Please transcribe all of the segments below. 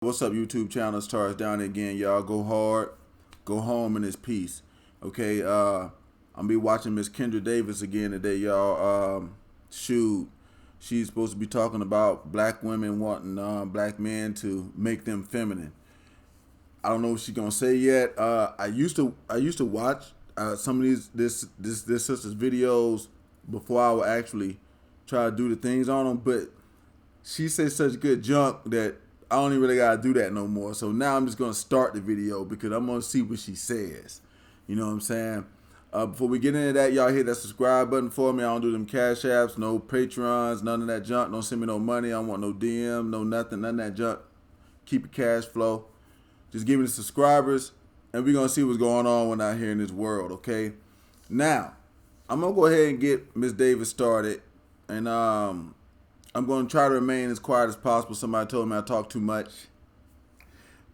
What's up, YouTube channel? Stars down again, y'all. Go hard, go home in this peace. Okay, I'm be watching Miss Kendra Davis again today, y'all. Shoot, she's supposed to be talking about black women wanting black men to make them feminine. I don't know what she's gonna say yet. I used to watch some of this sister's videos before I would actually try to do the things on them, but she says such good junk that I don't even really gotta do that no more. So now I'm just gonna start the video because I'm gonna see what she says. You know what I'm saying? Before we get into that, y'all hit that subscribe button for me. I don't do them cash apps, no Patreons, none of that junk. Don't send me no money. I don't want no DM, no nothing, none of that junk. Keep your cash flow. Just give me the subscribers, and we're gonna see what's going on when out here in this world. Okay. Now, I'm gonna go ahead and get Miss Davis started, and I'm going to try to remain as quiet as possible. Somebody told me I talk too much.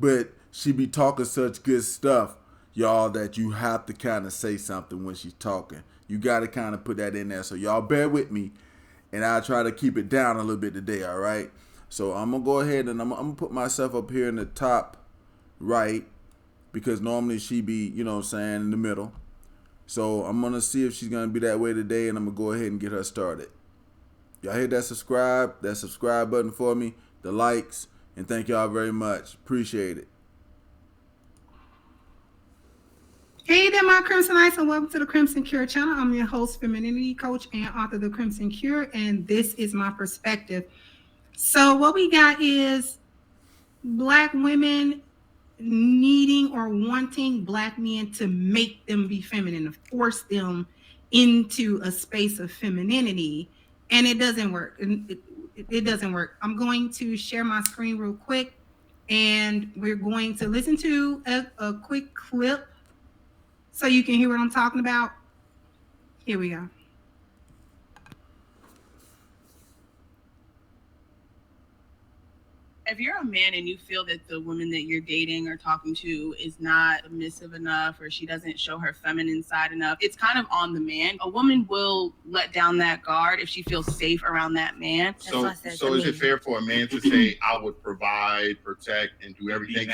But she be talking such good stuff, y'all, that you have to kind of say something when she's talking. You got to kind of put that in there. So y'all bear with me, and I'll try to keep it down a little bit today, all right? So I'm going to go ahead and I'm going to put myself up here in the top right because normally she be, you know what I'm saying, in the middle. So I'm going to see if she's going to be that way today, and I'm going to go ahead and get her started. Y'all hit that subscribe button for me, the likes, and thank y'all very much. Appreciate it. Hey there, my Crimsonites, and welcome to the Crimson Cure channel. I'm your host, femininity coach, and author of the Crimson Cure, and this is my perspective. So what we got is black women needing or wanting black men to make them be feminine, to force them into a space of femininity, and it doesn't work. It doesn't work. I'm going to share my screen real quick, and we're going to listen to a quick clip so you can hear what I'm talking about. Here we go. If you're a man and you feel that the woman that you're dating or talking to is not submissive enough or she doesn't show her feminine side enough, it's kind of on the man. A woman will let down that guard if she feels safe around that man. So is it fair for a man to say, I would provide, protect, and do everything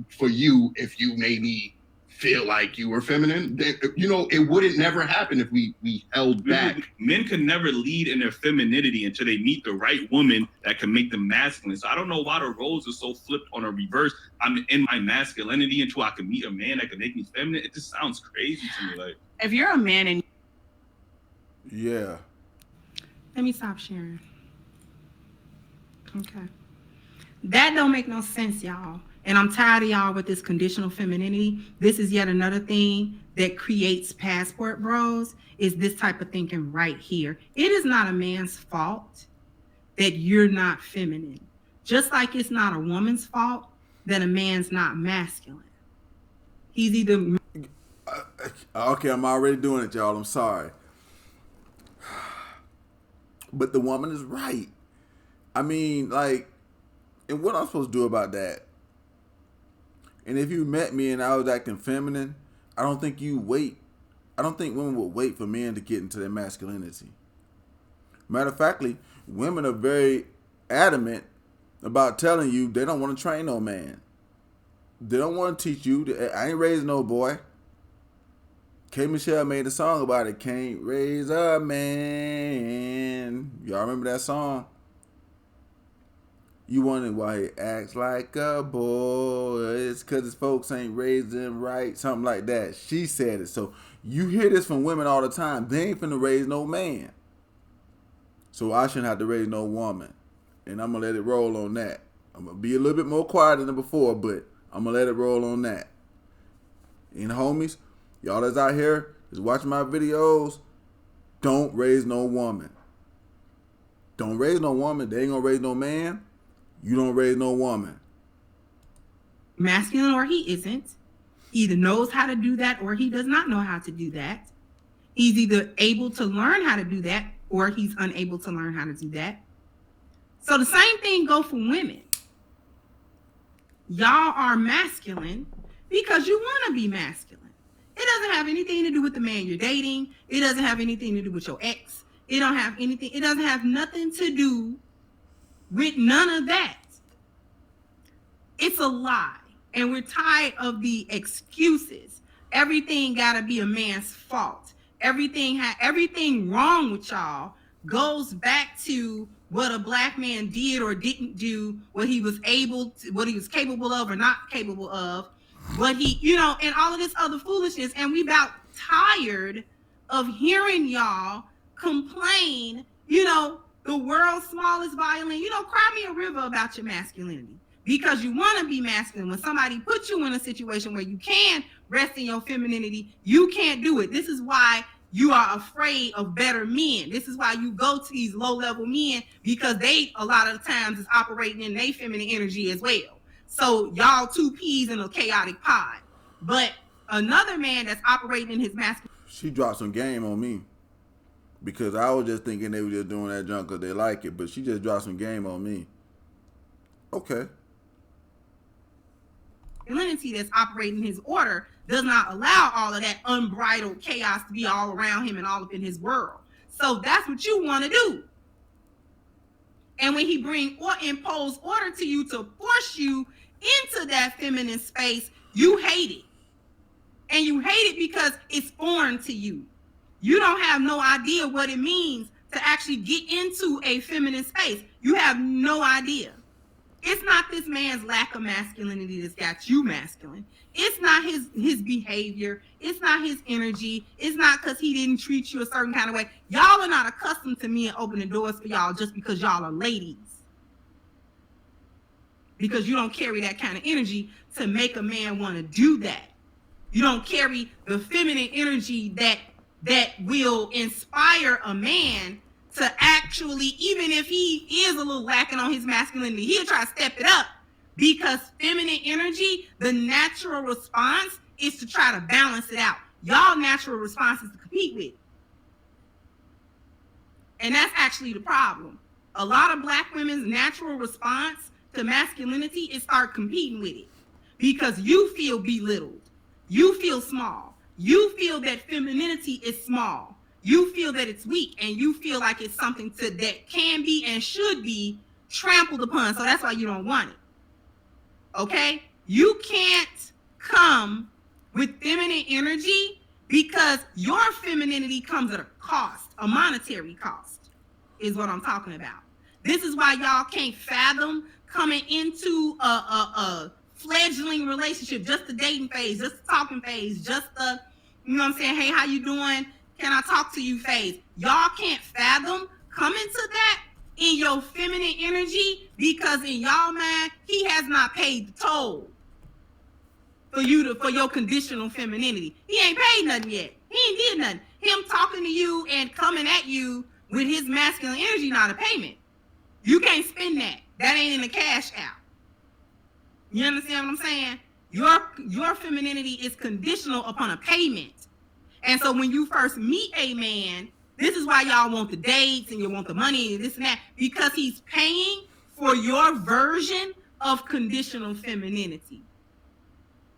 for you if you made me feel like you were feminine? You know, it wouldn't never happen if we held back. Men can never lead in their femininity until they meet the right woman that can make them masculine. So I don't know why the roles are so flipped on a reverse. I'm in my masculinity until I can meet a man that can make me feminine. It just sounds crazy to me. Like, if you're a man and Yeah. Let me stop sharing. Okay. That don't make no sense, y'all. And I'm tired of y'all with this conditional femininity. This is yet another thing that creates passport bros, is this type of thinking right here. It is not a man's fault that you're not feminine. Just like it's not a woman's fault that a man's not masculine. He's either... Okay, I'm already doing it, y'all. I'm sorry. But the woman is right. I mean, like, and what I'm supposed to do about that? And if you met me and I was acting feminine, I don't think women would wait for men to get into their masculinity. Matter of factly, women are very adamant about telling you they don't want to train no man. They don't want to teach you. I ain't raising no boy. K. Michelle made a song about it. Can't raise a man. Y'all remember that song? You wondering why he acts like a boy. It's because his folks ain't raised him right. Something like that. She said it. So you hear this from women all the time. They ain't finna raise no man. So I shouldn't have to raise no woman. And I'm going to let it roll on that. I'm going to be a little bit more quiet than before, but I'm going to let it roll on that. And homies, y'all that's out here is watching my videos, don't raise no woman. Don't raise no woman. They ain't going to raise no man. You don't raise no woman. Masculine or he isn't. He either knows how to do that or he does not know how to do that. He's either able to learn how to do that or he's unable to learn how to do that. So the same thing goes for women. Y'all are masculine because you want to be masculine. It doesn't have anything to do with the man you're dating. It doesn't have anything to do with your ex. It doesn't have nothing to do with none of that. It's a lie. And we're tired of the excuses. Everything got to be a man's fault. Everything wrong with y'all goes back to what a black man did or didn't do, what he was capable of or not capable of, what he, and all of this other foolishness. And we about tired of hearing y'all complain, the world's smallest violin, cry me a river about your masculinity. Because you want to be masculine. When somebody puts you in a situation where you can rest in your femininity, you can't do it. This is why you are afraid of better men. This is why you go to these low-level men, because they, a lot of the times, is operating in their feminine energy as well. So y'all two peas in a chaotic pod. But another man that's operating in his masculine... She dropped some game on me. Because I was just thinking they were just doing that junk because they like it. But she just dropped some game on me. Okay. Masculinity that's operating his order does not allow all of that unbridled chaos to be all around him and all up in his world. So that's what you want to do. And when he bring or impose order to you to force you into that feminine space, you hate it. And you hate it because it's foreign to you. You don't have no idea what it means to actually get into a feminine space. You have no idea. It's not this man's lack of masculinity that's got you masculine. It's not his behavior. It's not his energy. It's not because he didn't treat you a certain kind of way. Y'all are not accustomed to men opening doors for y'all just because y'all are ladies. Because you don't carry that kind of energy to make a man want to do that. You don't carry the feminine energy that will inspire a man to actually, even if he is a little lacking on his masculinity, he'll try to step it up, because feminine energy, the natural response is to try to balance it out. Y'all natural response is to compete with. And that's actually the problem. A lot of black women's natural response to masculinity is start competing with it, because you feel belittled. You feel small. You feel that femininity is small. You feel that it's weak, and you feel like it's something that can be and should be trampled upon. So that's why you don't want it. Okay? You can't come with feminine energy, because your femininity comes at a cost, a monetary cost, is what I'm talking about. This is why y'all can't fathom coming into a fledgling relationship, just the dating phase, just the talking phase, just the, hey, how you doing? Can I talk to you phase? Y'all can't fathom coming to that in your feminine energy, because in y'all mind, he has not paid the toll for your conditional femininity. He ain't paid nothing yet. He ain't did nothing. Him talking to you and coming at you with his masculine energy, not a payment. You can't spend that. That ain't in the cash out. You understand what I'm saying? Your femininity is conditional upon a payment. And so when you first meet a man, this is why y'all want the dates and you want the money and this and that, because he's paying for your version of conditional femininity.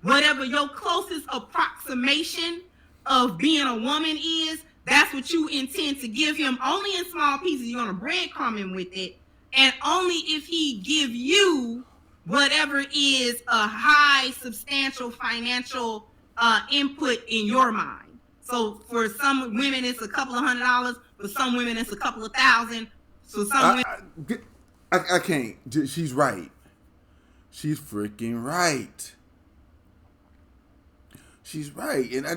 Whatever your closest approximation of being a woman is, that's what you intend to give him. Only in small pieces. You're going to breadcrumb him with it. And only if he give you whatever is a high, substantial financial input in your mind. So for some women, it's a couple of $100. For some women, it's a couple of $1,000. So some women... I can't. She's right. She's freaking right. She's right. And I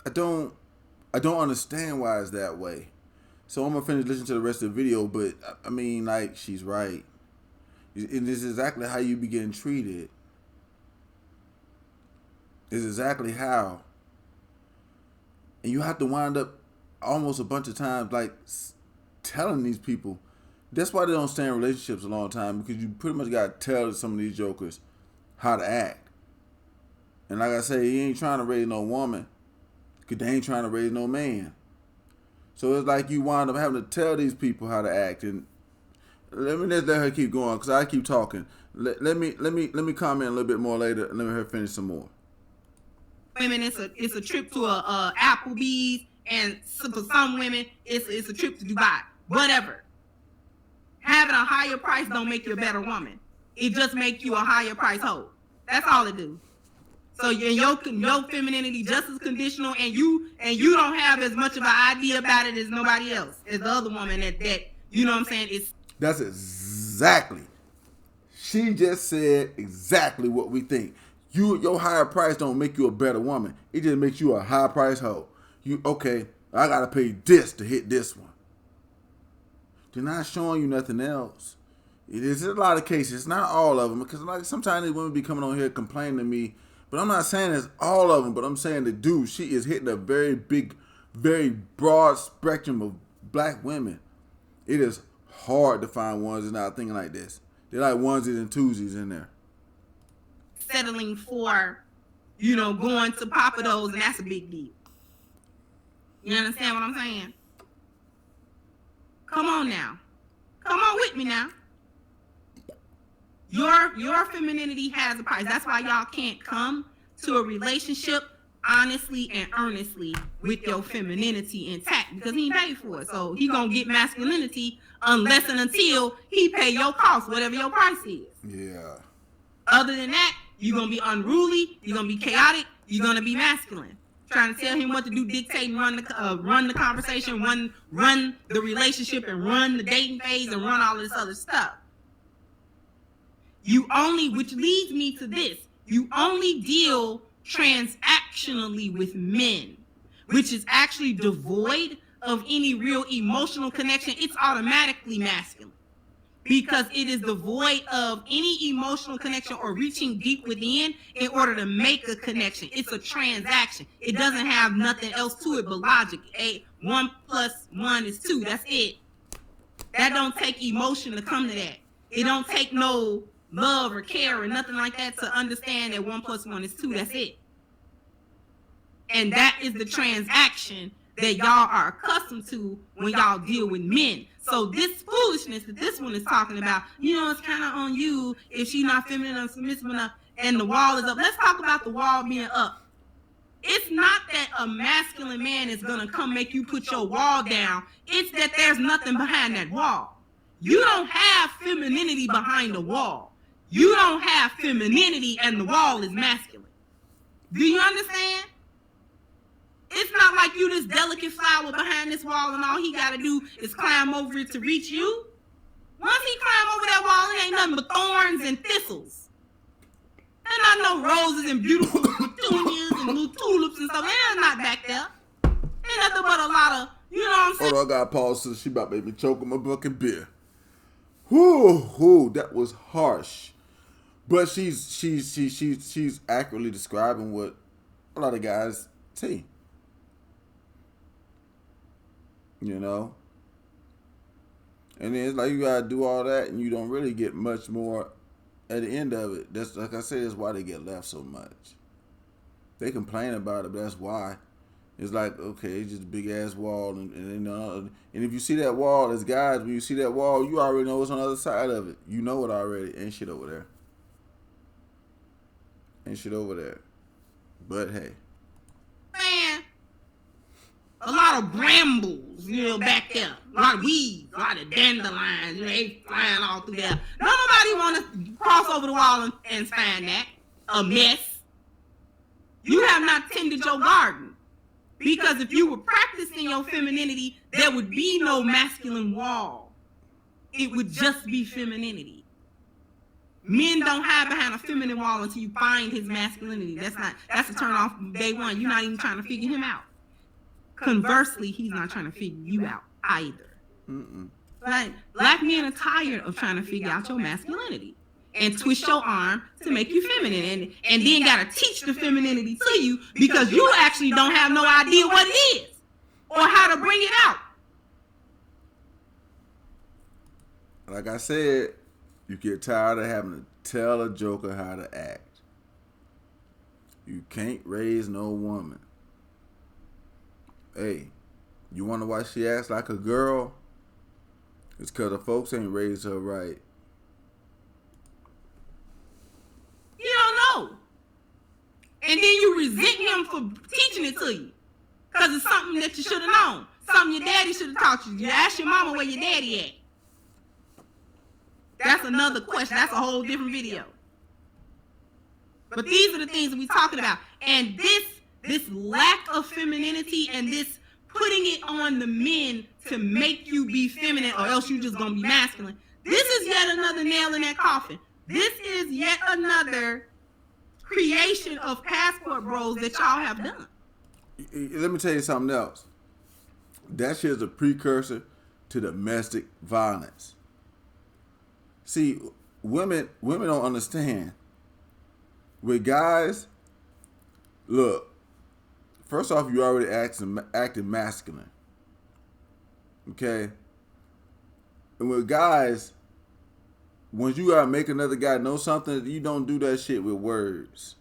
don't understand why it's that way. So I'm going to finish listening to the rest of the video, but I mean, like, she's right. And this is exactly how you be getting treated. Is exactly how. And you have to wind up almost a bunch of times like telling these people. That's why they don't stay in relationships a long time, because you pretty much got to tell some of these jokers how to act. And like I say, he ain't trying to raise no woman, because they ain't trying to raise no man. So it's like you wind up having to tell these people how to act. And let me just let her keep going, because I keep talking. Let me comment a little bit more later and let her finish some more. Women, it's a trip to a Applebee's, and for some women, it's a trip to Dubai. Whatever. Having a higher price don't make you a better woman. It just make you a higher price hoe. That's all it do. So your femininity just as conditional, and you don't have as much of an idea about it as nobody else, as the other woman that you know what I'm saying. That's exactly. She just said exactly what we think. Your higher price don't make you a better woman. It just makes you a high price hoe. Okay, I gotta pay this to hit this one. They're not showing you nothing else. It is a lot of cases. It's not all of them, because like sometimes these women be coming on here complaining to me. But I'm not saying it's all of them, but I'm saying the dude, she is hitting a very big, very broad spectrum of black women. It is hard to find ones that are not thinking like this. They're like onesies and twosies in there. Settling for, going to Papa Do's, and that's a big deal. You understand what I'm saying? Come on now. Come on with me now. Your femininity has a price. That's why y'all can't come to a relationship honestly and earnestly with your femininity intact, because he ain't paid for it. So he gonna get masculinity unless and until he pay your cost, whatever your price is. Yeah. Other than that, you're gonna be unruly, you're gonna be chaotic, you're gonna be masculine. Trying to tell him what to do, dictate and run the conversation, run the relationship, and run the dating phase, and run all this other stuff. Which leads me to this, you only deal transactionally with men, which is actually devoid of any real emotional connection. It's automatically masculine because it is devoid of any emotional connection or reaching deep within in order to make a connection. It's a transaction. It doesn't have nothing else to it but logic. 1 + 1 is 2. That's it. That don't take emotion to come to that. It don't take no love or care or nothing like that to understand that 1 + 1 is 2. That's it. And that is the transaction that y'all are accustomed to when y'all deal with men. So this foolishness that this one is talking about, it's kind of on you if she's not feminine or submissive enough and the wall is up. Let's talk about the wall being up. It's not that a masculine man is going to come make you put your wall down. It's that there's nothing behind that wall. You don't have femininity behind the wall. You don't have femininity and the wall is masculine. Do you understand? It's not like you this delicate flower behind this wall and all he got to do is climb over it to reach you. Once he climb over that wall, it ain't nothing but thorns and thistles. And I know roses and beautiful petunias and little tulips and stuff. They're not back there. Ain't nothing but a lot of, you know what I'm saying? Hold on, I got to pause so she about to make me choke on my bucket beer. Whoo, that was harsh. But she's accurately describing what a lot of guys see. And then it's like you gotta do all that and you don't really get much more at the end of it. That's like I said, that's why they get left so much. They complain about it, but that's why. It's like, okay, it's just a big ass wall, and if you see that wall, as guys, when you see that wall, you already know what's on the other side of it. You know it already. Ain't shit over there. But hey. Man, a lot of brambles, back there. A lot of weeds, a lot of dandelions, they flying all through there. Nobody want to cross over the wall and find that. A mess. You have not tended your garden. Because if you were practicing your femininity, there would be no masculine wall. It would just be femininity. Men don't hide behind a feminine wall until you find his masculinity. That's a turn off day one. You're not even trying to figure him out. Conversely, he's not trying to figure you out either. But black men are tired of trying to figure out your masculinity and twist your arm to make you feminine, and then gotta teach the femininity to you because you actually don't have no idea what it is or how to bring it out. Like I said, you get tired of having to tell a joker how to act. You can't raise no woman. Hey, you wonder why she acts like a girl? It's because the folks ain't raised her right. You don't know. And then you resent him for teaching it to you. Because it's something that you should have known. Something your daddy should have taught you. You ask your mama where your daddy at. That's another question. That's a whole different video. But these are the things that we're talking about. And this lack of femininity and this putting it on the men to make you be feminine or else you just gonna be masculine. This is yet another nail in that coffin. This is yet another creation of passport bros that y'all have done. Let me tell you something else. That shit is a precursor to domestic violence. See, women don't understand. With guys, look, first off, you already acting masculine. Okay? And with guys, once you gotta make another guy know something, you don't do that shit with words.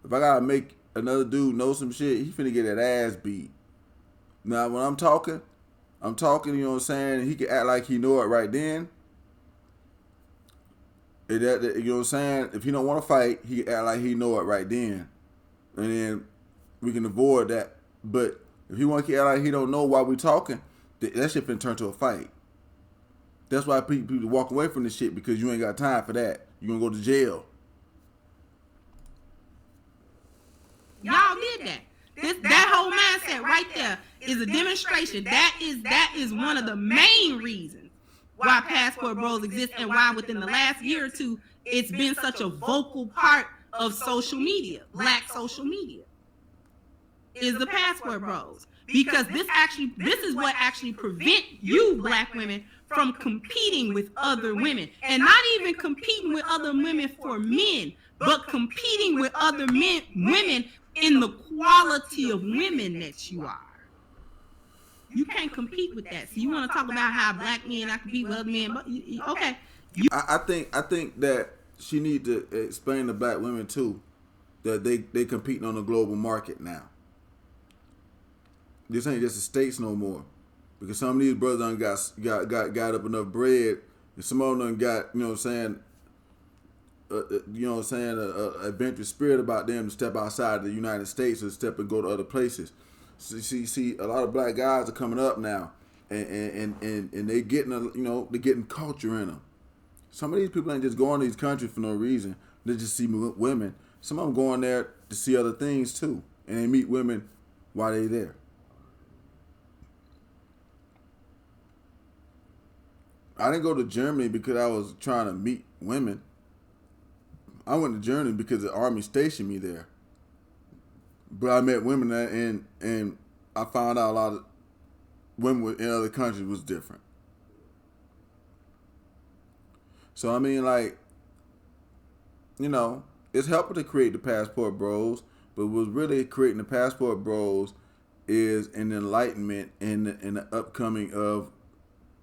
If I gotta make another dude know some shit, he finna get that ass beat. Now, when I'm talking, you know what I'm saying? He can act like he know it right then. You know what I'm saying? If he don't want to fight, he can act like he know it right then. And then we can avoid that. But if he want to act like he don't know while we talking, that shit finna turn to a fight. That's why people walk away from this shit, because you ain't got time for that. You gonna go to jail. Y'all did that. That whole mindset right there is a demonstration. That is one of the main reasons why passport bros exist, and why within the last year or two it's been such a vocal part of social media, black social media, is the passport bros. Because this is what actually prevent you black women from competing with other women, and not even competing with other women for men, but competing with other women in the quality of women that you are. You can't compete with that. So you want to talk about how black men not compete with other men? But okay. I think that she need to explain to black women too that they competing on the global market now. This ain't just the States no more, because some of these brothers done got up enough bread, and some of them done got, you know what I'm saying, a adventurous spirit about them to step outside the United States or step and go to other places. See, a lot of black guys are coming up now, and they they're getting culture in them. Some of these people ain't just going to these countries for no reason. They just see women. Some of them going there to see other things too, and they meet women while they there. I didn't go to Germany because I was trying to meet women. I went to Germany because the army stationed me there. But I met women there, and I found out a lot of women in other countries was different. So I mean, like, you know, it's helping to create the passport bros, but what's really creating the passport bros is an enlightenment in the upcoming of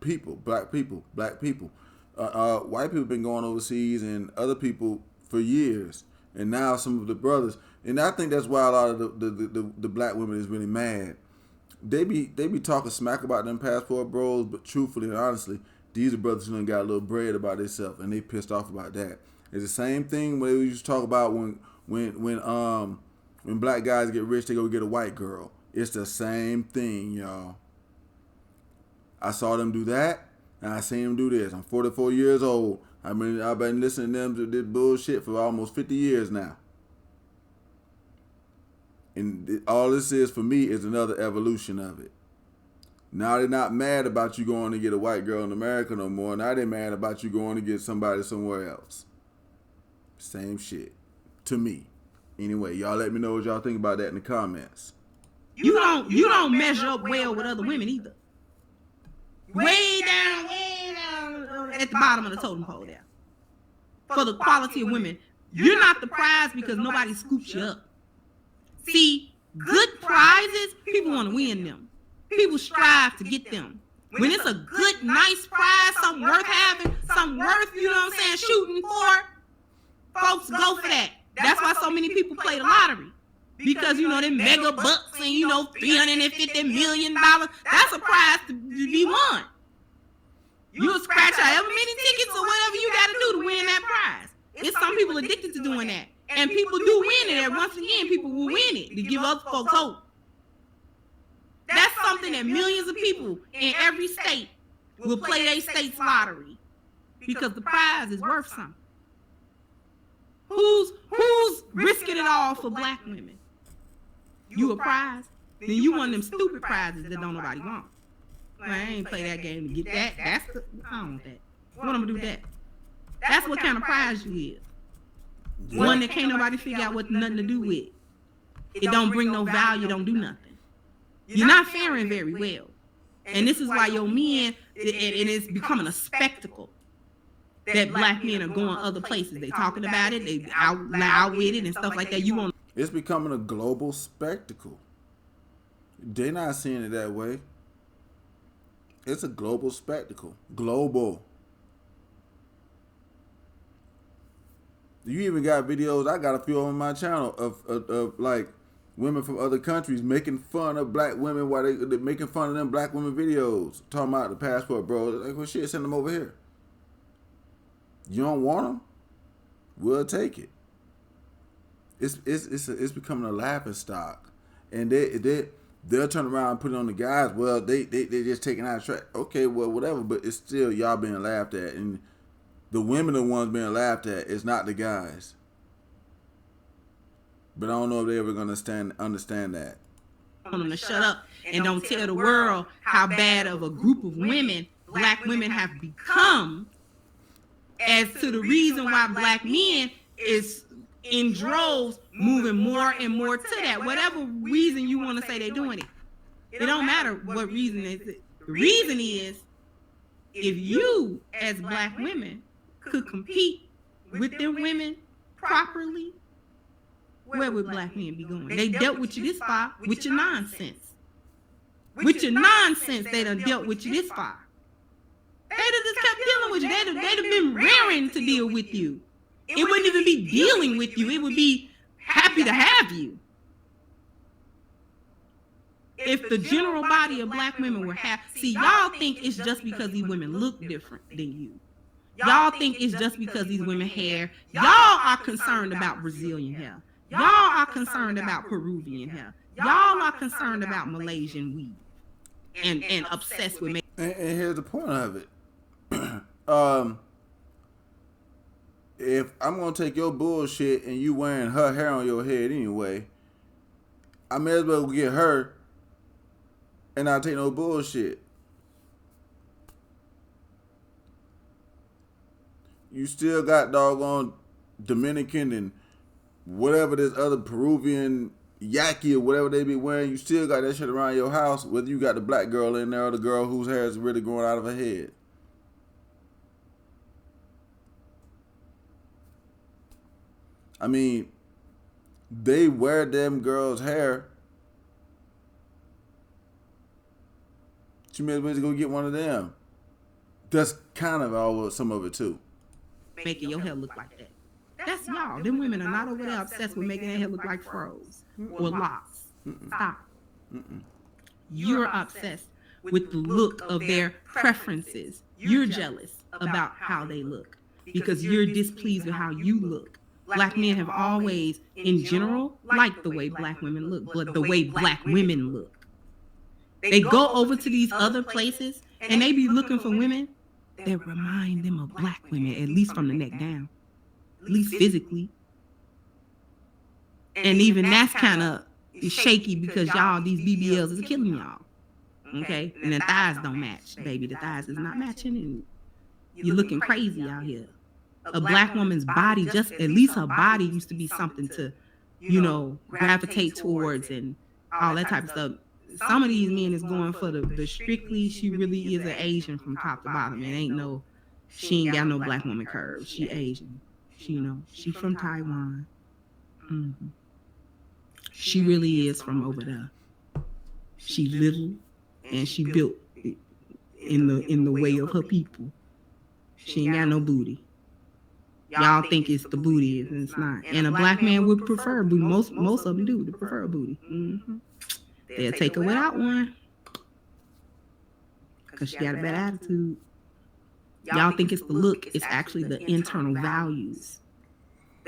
people, black people. White people been going overseas and other people for years, and now some of the brothers, and I think that's why a lot of the black women is really mad. They be talking smack about them passport bros, but truthfully and honestly, these are brothers who done got a little bread about themselves, and they pissed off about that. It's the same thing when we used to talk about when black guys get rich, they go get a white girl. It's the same thing, y'all. I saw them do that, and I seen them do this. I'm 44 years old. I've been listening to them do this bullshit for almost 50 years now. And all this is for me is another evolution of it. Now they're not mad about you going to get a white girl in America no more. Now they're mad about you going to get somebody somewhere else. Same shit. To me. Anyway, y'all let me know what y'all think about that in the comments. You don't measure up well with other women either. Way down at the bottom of the totem pole there. For the quality of women. You're not the prize because nobody scoops you up. See, good prizes, people want to win them. People strive to get them. When it's a good, nice prize, something worth having, something worth, you know what I'm saying, shooting for, folks go for that. That's why so many people play the lottery. Because, you know, them mega bucks and, you know, $350 million, that's a prize to be won. You'll scratch however many tickets or whatever you got to do to win that prize. It's some people addicted to doing that. And people do win it. And once again, people will win it to give other folks hope. That's something that millions of people in every state will play their state's lottery. because the prize is worth something. Who's risking it all for black women? You a prize? Then you one of them stupid prizes that don't nobody want. Well, I ain't play that game to get that. I don't want that. What I'm gonna do with that? That's what kind of prize you is. Yeah. One that can't nobody figure out what nothing to do with. It don't bring no value, don't do nothing. You're not faring very well. And this is why your men, and it's becoming a spectacle that black men are going other places. They talking about it, they out loud with it and stuff like that. You want It's becoming a global spectacle. They're not seeing it that way. It's a global spectacle. Global. You even got videos, I got a few on my channel of like women from other countries making fun of black women while they're making fun of them black women videos. Talking about the passport, bro. Like, well, shit, send them over here. You don't want them? We'll take it. It's becoming a laughing stock. And they'll turn around and put it on the guys. Well, they just taking out track. Okay, well, whatever, but it's still y'all being laughed at. And the women are the ones being laughed at. It's not the guys. But I don't know if they're ever going to understand that. them to shut up and don't tell the world how bad of a group of women black women have become, as to the reason why black men is in droves moving more and more to that. Whatever reason you want to say they're doing it. It don't matter what reason is it. The reason is, if you as black women could compete with them women properly, where would black men be going? They dealt with you this far with your nonsense. With your nonsense, they done dealt with you this far. They'd have just kept dealing with you. They'd have been raring to deal with you. It wouldn't even be dealing with you. It would be happy to have you. If the general body of black women were happy. See, y'all think it's just because these women look different than you. Y'all think it's just because these women hair. Y'all are concerned about Brazilian hair. Y'all are concerned about Peruvian hair. Y'all are concerned about Malaysian weave. And obsessed with making. And here's the point of it. If I'm gonna take your bullshit and you wearing her hair on your head anyway, I may as well get her and not take no bullshit. You still got doggone Dominican and whatever this other Peruvian yaki or whatever they be wearing. You still got that shit around your house, whether you got the black girl in there or the girl whose hair is really growing out of her head. I mean, they wear them girls' hair. You may as well just go get one of them. That's kind of all some of it too. Making your hair look like that. That's y'all. Them women are not over there obsessed with making their hair look like froze or locks. Stop. You're obsessed with the look of their preferences. You're jealous about how they look because you're displeased with how you look. Black men have always, in general, liked the way black women look, but the way black women look. They go over to these other places and they be looking for women that remind them of black women, at least from the neck down, at least physically. And even that's kind of shaky because y'all, these BBLs is killing y'all. Okay? And the thighs don't match, baby. The thighs is not matching and you're looking crazy out here. A black woman's body, just at least her body used to be something to, gravitate towards and all that type of stuff. Some of these men is going for the strictly, she really is an Asian from top to bottom. She ain't got no black woman curves. She Asian. She from Taiwan. Mm-hmm. She really is from over there. She little and she built in the way of her people. She ain't got no booty. Y'all think it's the booty, and it's not. And a black man would prefer booty. Most of them do. They prefer booty. Mm-hmm. They'll take her without one because she got a bad attitude. Y'all think it's the look. It's actually the internal values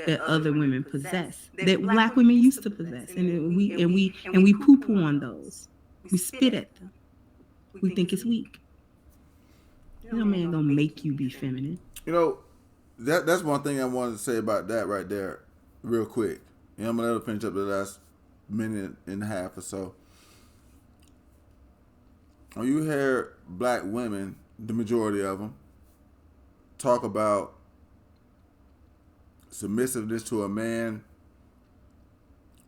that other women possess, that black women used to possess, and we poo-poo on those. We spit at them. We think it's weak. No man gonna make you be feminine. You know, that's one thing I wanted to say about that right there, real quick. And I'm gonna let her finish up the last minute and a half or so. When you hear black women, the majority of them, talk about submissiveness to a man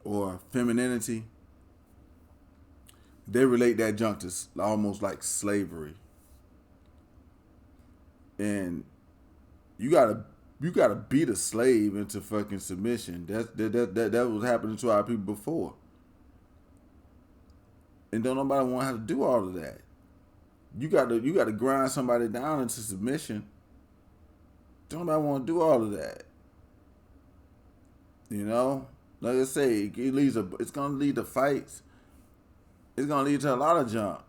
or femininity, they relate that junk to almost like slavery. And you gotta beat a slave into fucking submission. That was happening to our people before. And don't nobody want to have to do all of that. You gotta grind somebody down into submission. Don't nobody want to do all of that. You know, like I say, it's gonna lead to fights. It's gonna lead to a lot of junk.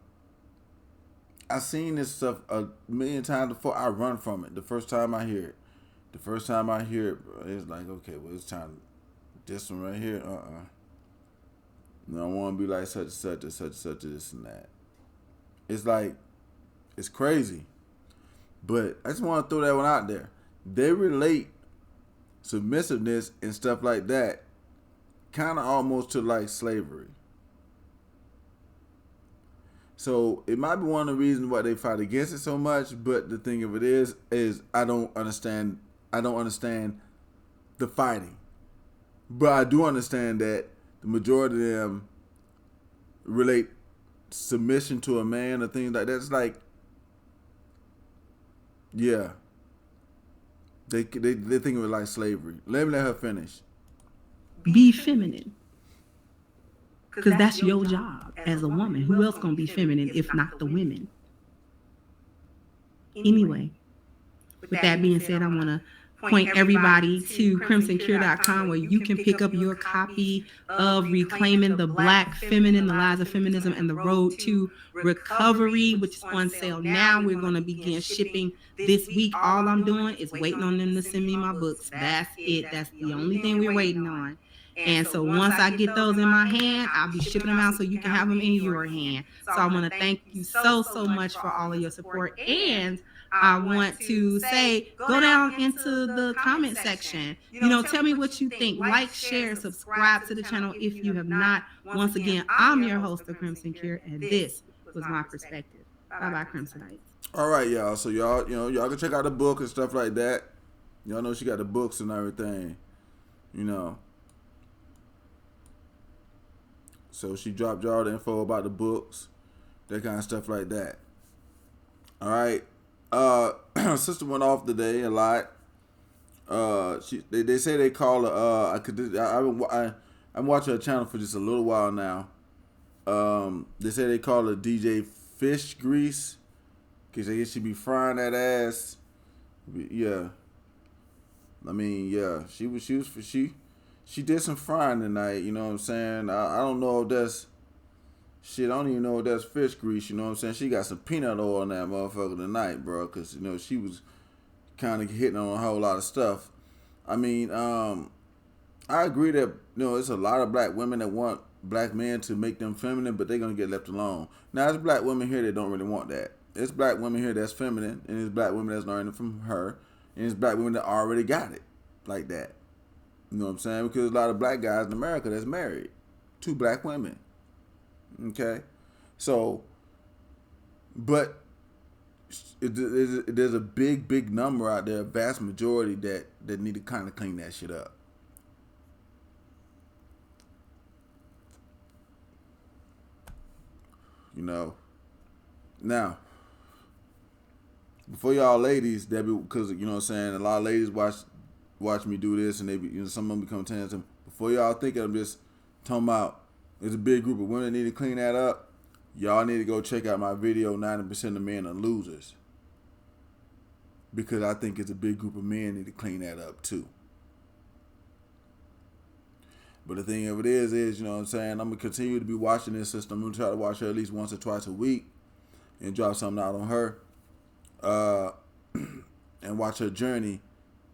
I've seen this stuff a million times before. I run from it the first time I hear it. Bro, it's like, okay, well, it's time. This one right here, No, I want to be like such and such and such and such and this and that. It's like, it's crazy. But I just want to throw that one out there. They relate submissiveness and stuff like that kind of almost to like slavery. So it might be one of the reasons why they fight against it so much. But the thing of it is I don't understand the fighting. But I do understand that the majority of them relate submission to a man or things like that. It's like, yeah. They think of it like slavery. Let her finish. Be feminine. Because that's your job as a woman. Who else gonna be feminine if not the women? Anyway, with that being said, I want to point everybody to crimsoncure.com where you can pick up your copy of Reclaiming the Black Feminine, The Lies of Feminism and the Road to Recovery, which is on sale now. We're going to begin shipping this week. All I'm doing is waiting on them to send me my books. That's it. That's the only thing we're waiting on. And so once I get those in my hand, I'll be shipping them out so you can have them in your hand. So I want to thank you so much for all of your support. And I want to say, go down into the comment section. Tell me what you think. Like, share, subscribe to the channel if you have not. Once again, I'm your host, The Crimson Cure, and this was my perspective. Bye-bye, Crimsonites. All right, y'all. So y'all can check out the book and stuff like that. Y'all know she got the books and everything. So she dropped y'all the info about the books, that kind of stuff like that. All right. Sister went off today a lot. They say they call her. I'm watching her channel for just a little while now. They say they call her DJ Fish Grease, cause I guess she be frying that ass. Yeah. I mean, yeah. She did some frying tonight. You know what I'm saying? I don't know if that's. Shit, I don't even know if that's fish grease, you know what I'm saying? She got some peanut oil on that motherfucker tonight, bro, because, she was kind of hitting on a whole lot of stuff. I mean, I agree that, it's a lot of black women that want black men to make them feminine, but they're going to get left alone. Now, there's black women here that don't really want that. There's black women here that's feminine, and there's black women that's learning from her, and there's black women that already got it like that. You know what I'm saying? Because there's a lot of black guys in America that's married to black women. Okay, so, but there's a big number out there, a vast majority that need to kind of clean that shit up. Now, before y'all ladies, because you know what I'm saying, a lot of ladies watch me do this, and they some of them become tantum. Before y'all think I'm just talking about. There's a big group of women that need to clean that up. Y'all need to go check out my video, 90% of men are losers. Because I think it's a big group of men that need to clean that up too. But the thing of it is, you know what I'm saying, I'm going to continue to be watching this sister. I'm going to try to watch her at least once or twice a week and drop something out on her. And watch her journey.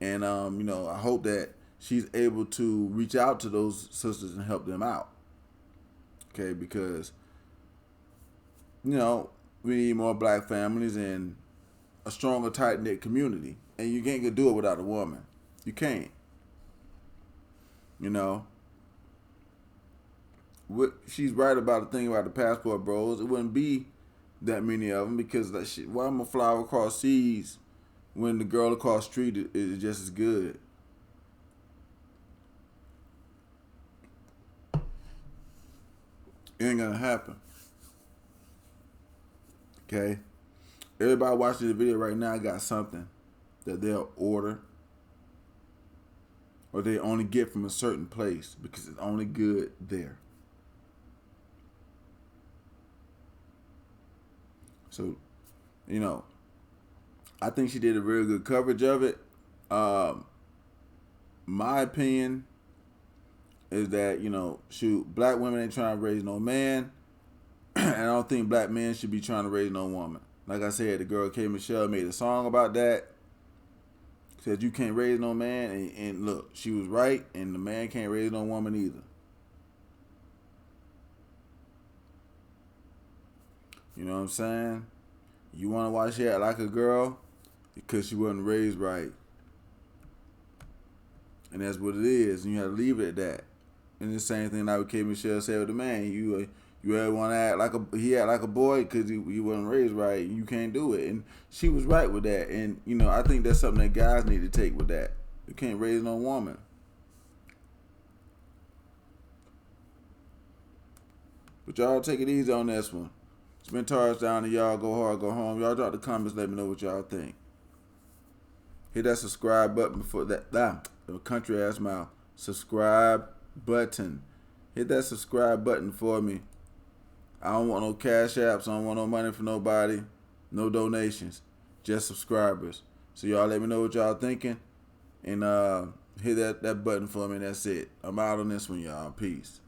And, I hope that she's able to reach out to those sisters and help them out. Okay, because, we need more black families and a stronger, tight-knit community. And you can't do it without a woman. You can't. You know. She's right about the thing about the passport bros. It wouldn't be that many of them because that shit. Why am I fly across seas when the girl across the street is just as good? It ain't gonna happen. Okay? Everybody watching the video right now got something that they'll order or they only get from a certain place because it's only good there. So, you know, I think she did a very good coverage of it. My opinion is that, you know, shoot, black women ain't trying to raise no man. And I don't think black men should be trying to raise no woman. Like I said, the girl K. Michelle made a song about that. Said you can't raise no man. And look, she was right. And the man can't raise no woman either. You know what I'm saying? You want to watch she act like a girl because she wasn't raised right. And that's what it is. And you have to leave it at that. And the same thing like K. Michelle said with the man. You ever want to act like he act like a boy because he wasn't raised right. You can't do it. And she was right with that. And, you know, I think that's something that guys need to take with that. You can't raise no woman. But y'all take it easy on this one. It's been Taurus down to y'all. Go hard, go home. Y'all drop the comments. Let me know what y'all think. Hit that subscribe button before that. Country ass mouth. Subscribe button. Hit that subscribe button for me. I don't want no cash apps. I don't want no money from nobody. No donations. Just subscribers. So y'all let me know what y'all thinking. And hit that button for me. And that's it. I'm out on this one, y'all. Peace.